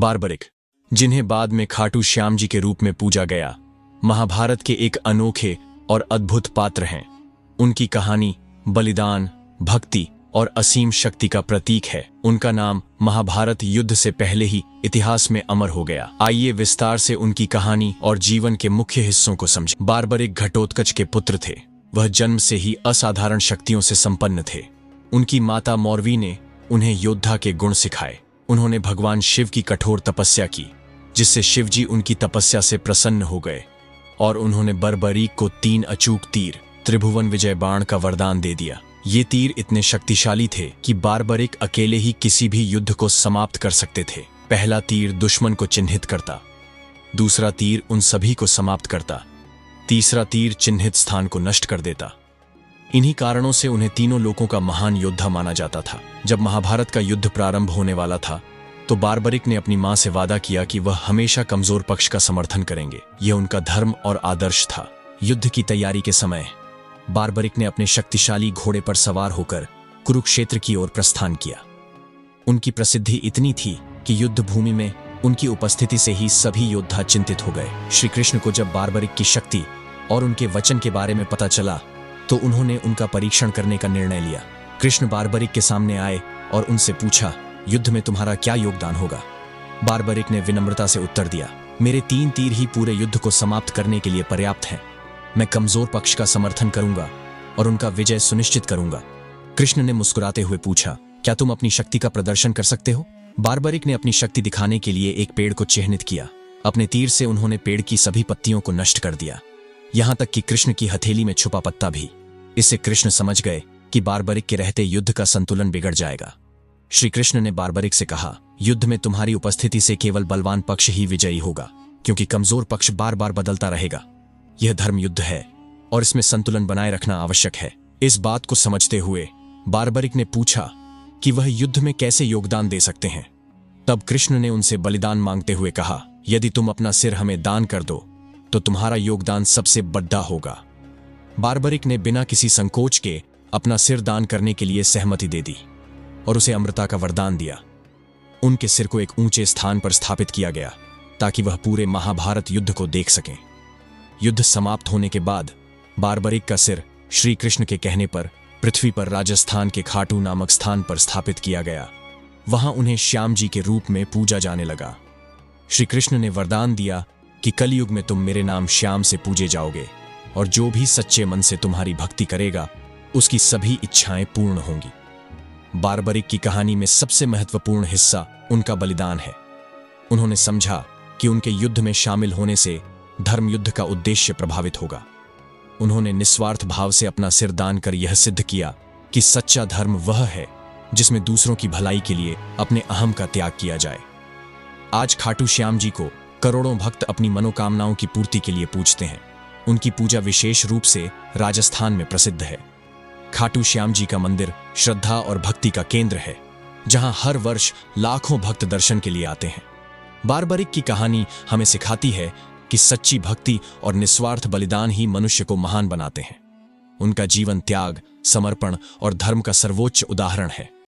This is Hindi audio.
बारबरिक, जिन्हें बाद में खाटू श्याम जी के रूप में पूजा गया, महाभारत के एक अनोखे और अद्भुत पात्र हैं। उनकी कहानी बलिदान, भक्ति और असीम शक्ति का प्रतीक है। उनका नाम महाभारत युद्ध से पहले ही इतिहास में अमर हो गया। आइए विस्तार से उनकी कहानी और जीवन के मुख्य हिस्सों को समझें। बारबरिक घटोत्कच के पुत्र थे। वह जन्म से ही असाधारण शक्तियों से संपन्न थे। उनकी माता मौरवी ने उन्हें योद्धा के गुण सिखाए। उन्होंने भगवान शिव की कठोर तपस्या की, जिससे शिवजी उनकी तपस्या से प्रसन्न हो गए और उन्होंने बारबरिक को 3 अचूक तीर, त्रिभुवन विजय बाण का वरदान दे दिया। ये तीर इतने शक्तिशाली थे कि बारबरिक अकेले ही किसी भी युद्ध को समाप्त कर सकते थे। पहला तीर दुश्मन को चिन्हित करता, दूसरा तीर उन सभी को समाप्त करता, तीसरा तीर चिन्हित स्थान को नष्ट कर देता। इन्हीं कारणों से उन्हें तीनों लोकों का महान योद्धा माना जाता था। जब महाभारत का युद्ध प्रारंभ होने वाला था तो बारबरिक ने अपनी मां से वादा किया कि वह हमेशा कमजोर पक्ष का समर्थन करेंगे। यह उनका धर्म और आदर्श था। युद्ध की तैयारी के समय बारबरिक ने अपने शक्तिशाली घोड़े पर सवार होकर कुरुक्षेत्र की ओर प्रस्थान किया। उनकी प्रसिद्धि इतनी थी कि युद्ध भूमि में उनकी उपस्थिति से ही सभी योद्धा चिंतित हो गए। श्री कृष्ण को जब बारबरिक की शक्ति और उनके वचन के बारे में पता चला तो उन्होंने उनका परीक्षण करने का निर्णय लिया। कृष्ण बारबरिक के सामने आए और उनसे पूछा, युद्ध में तुम्हारा क्या योगदान होगा? बारबरिक ने विनम्रता से उत्तर दिया, मेरे 3 तीर ही पूरे युद्ध को समाप्त करने के लिए पर्याप्त हैं। मैं कमजोर पक्ष का समर्थन करूंगा और उनका विजय सुनिश्चित करूंगा। कृष्ण ने मुस्कुराते हुए पूछा, क्या तुम अपनी शक्ति का प्रदर्शन कर सकते हो? बारबरिक ने अपनी शक्ति दिखाने के लिए एक पेड़ को चिह्नित किया। अपने तीर से उन्होंने पेड़ की सभी पत्तियों को नष्ट कर दिया, यहां तक कि कृष्ण की हथेली में छुपा पत्ता भी। इससे कृष्ण समझ गए कि बारबरिक के रहते युद्ध का संतुलन बिगड़ जाएगा। श्री कृष्ण ने बारबरिक से कहा, युद्ध में तुम्हारी उपस्थिति से केवल बलवान पक्ष ही विजयी होगा, क्योंकि कमजोर पक्ष बार बार बदलता रहेगा। यह धर्म युद्ध है और इसमें संतुलन बनाए रखना आवश्यक है। इस बात को समझते हुए बारबरिक ने पूछा कि वह युद्ध में कैसे योगदान दे सकते हैं। तब कृष्ण ने उनसे बलिदान मांगते हुए कहा, यदि तुम अपना सिर हमें दान कर दो तो तुम्हारा योगदान सबसे बड़ा होगा। बारबरिक ने बिना किसी संकोच के अपना सिर दान करने के लिए सहमति दे दी और उसे अमरता का वरदान दिया। उनके सिर को एक ऊंचे स्थान पर स्थापित किया गया ताकि वह पूरे महाभारत युद्ध को देख सकें। युद्ध समाप्त होने के बाद बारबरिक का सिर श्री कृष्ण के कहने पर पृथ्वी पर राजस्थान के खाटू नामक स्थान पर स्थापित किया गया। वहां उन्हें श्याम जी के रूप में पूजा जाने लगा। श्री कृष्ण ने वरदान दिया कि कलयुग में तुम मेरे नाम श्याम से पूजे जाओगे और जो भी सच्चे मन से तुम्हारी भक्ति करेगा उसकी सभी इच्छाएं पूर्ण होंगी। बारबरिक की कहानी में सबसे महत्वपूर्ण हिस्सा उनका बलिदान है। उन्होंने समझा कि उनके युद्ध में शामिल होने से धर्म युद्ध का उद्देश्य प्रभावित होगा। उन्होंने निस्वार्थ भाव से अपना सिर दान कर यह सिद्ध किया कि सच्चा धर्म वह है जिसमें दूसरों की भलाई के लिए अपने अहम का त्याग किया जाए। आज खाटू श्याम जी को करोड़ों भक्त अपनी मनोकामनाओं की पूर्ति के लिए पूजते हैं। उनकी पूजा विशेष रूप से राजस्थान में प्रसिद्ध है। खाटू श्याम जी का मंदिर श्रद्धा और भक्ति का केंद्र है, जहां हर वर्ष लाखों भक्त दर्शन के लिए आते हैं। बारबरिक की कहानी हमें सिखाती है कि सच्ची भक्ति और निस्वार्थ बलिदान ही मनुष्य को महान बनाते हैं। उनका जीवन त्याग, समर्पण और धर्म का सर्वोच्च उदाहरण है।